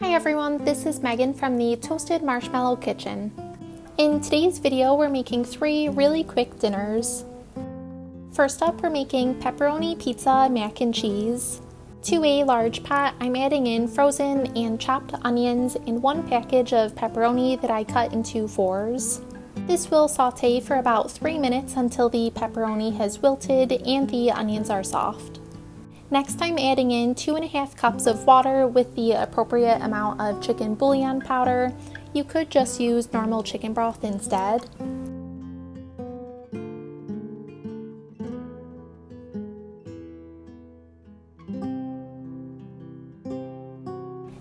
Hi everyone, this is Megan from the Toasted Marshmallow Kitchen. In today's video, we're making 3 really quick dinners. First up, we're making pepperoni pizza mac and cheese. To a large pot, I'm adding in frozen and chopped onions and 1 package of pepperoni that I cut into 4s. This will saute for about 3 minutes until the pepperoni has wilted and the onions are soft. Next, I'm adding in 2.5 cups of water with the appropriate amount of chicken bouillon powder. You could just use normal chicken broth instead.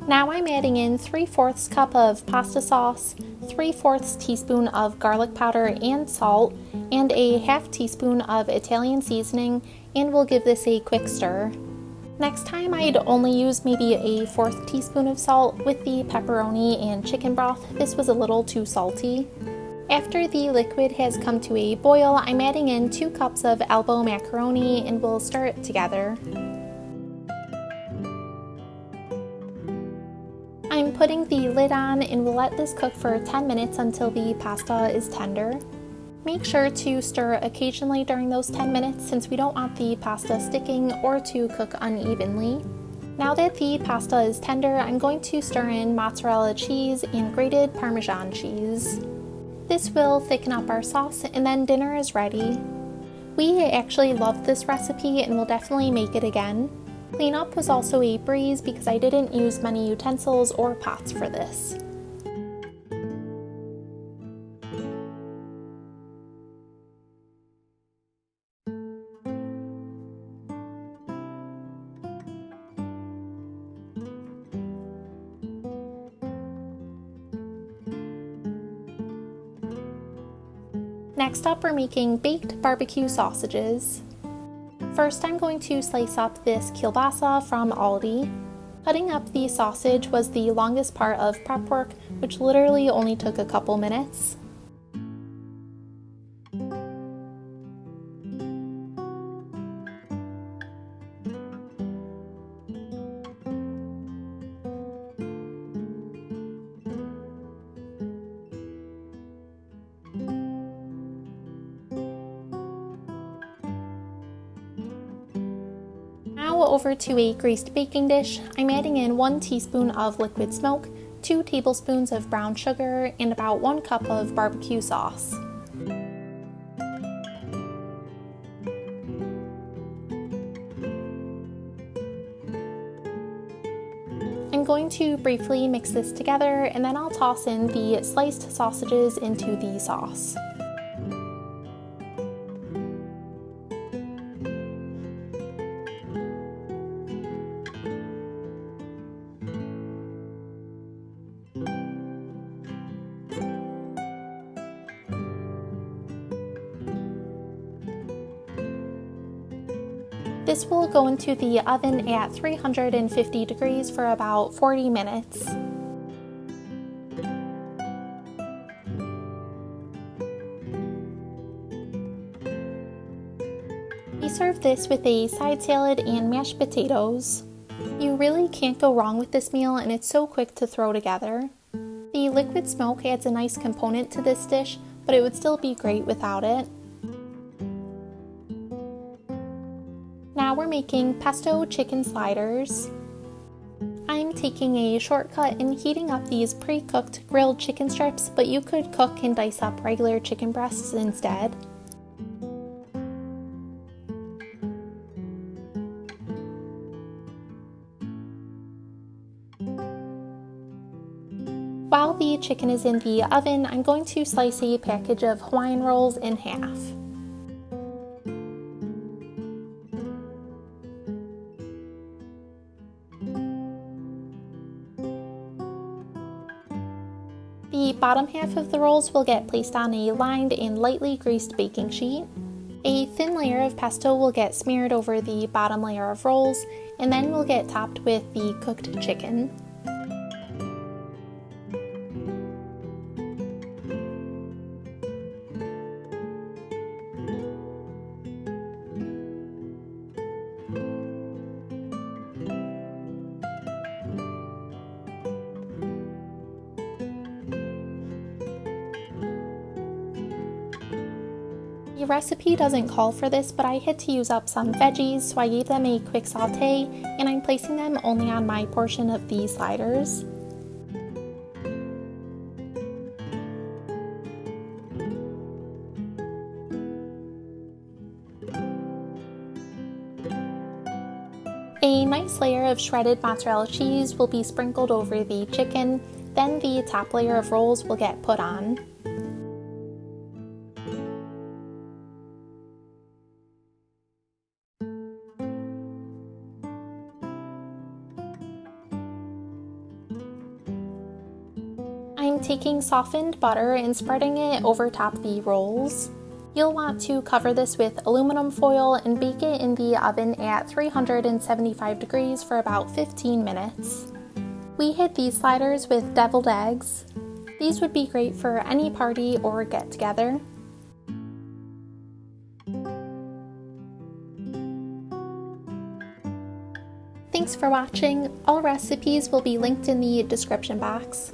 Now I'm adding in 3/4 cup of pasta sauce, 3/4 teaspoon of garlic powder and salt, and a 1/2 teaspoon of Italian seasoning, and we'll give this a quick stir. Next time I'd only use maybe a 1/4 teaspoon of salt. With the pepperoni and chicken broth, this was a little too salty. After the liquid has come to a boil, I'm adding in 2 cups of elbow macaroni and we'll stir it together. I'm putting the lid on and we'll let this cook for 10 minutes until the pasta is tender. Make sure to stir occasionally during those 10 minutes since we don't want the pasta sticking or to cook unevenly. Now that the pasta is tender, I'm going to stir in mozzarella cheese and grated Parmesan cheese. This will thicken up our sauce and then dinner is ready. We actually loved this recipe and will definitely make it again. Cleanup was also a breeze because I didn't use many utensils or pots for this. Next up, we're making baked barbecue sausages. First, I'm going to slice up this kielbasa from Aldi. Cutting up the sausage was the longest part of prep work, which literally only took a couple minutes. Now over to a greased baking dish. I'm adding in 1 teaspoon of liquid smoke, 2 tablespoons of brown sugar, and about 1 cup of barbecue sauce. I'm going to briefly mix this together and then I'll toss in the sliced sausages into the sauce. This will go into the oven at 350 degrees for about 40 minutes. We serve this with a side salad and mashed potatoes. You really can't go wrong with this meal and it's so quick to throw together. The liquid smoke adds a nice component to this dish, but it would still be great without it. Now we're making pesto chicken sliders. I'm taking a shortcut and heating up these pre-cooked grilled chicken strips, but you could cook and dice up regular chicken breasts instead. While the chicken is in the oven, I'm going to slice a package of Hawaiian rolls in half. The bottom half of the rolls will get placed on a lined and lightly greased baking sheet. A thin layer of pesto will get smeared over the bottom layer of rolls, and then will get topped with the cooked chicken. The recipe doesn't call for this, but I had to use up some veggies, so I gave them a quick saute, and I'm placing them only on my portion of the sliders. A nice layer of shredded mozzarella cheese will be sprinkled over the chicken, then the top layer of rolls will get put on. I'm taking softened butter and spreading it over top the rolls. You'll want to cover this with aluminum foil and bake it in the oven at 375 degrees for about 15 minutes. We hid these sliders with deviled eggs. These would be great for any party or get together. Thanks for watching. All recipes will be linked in the description box.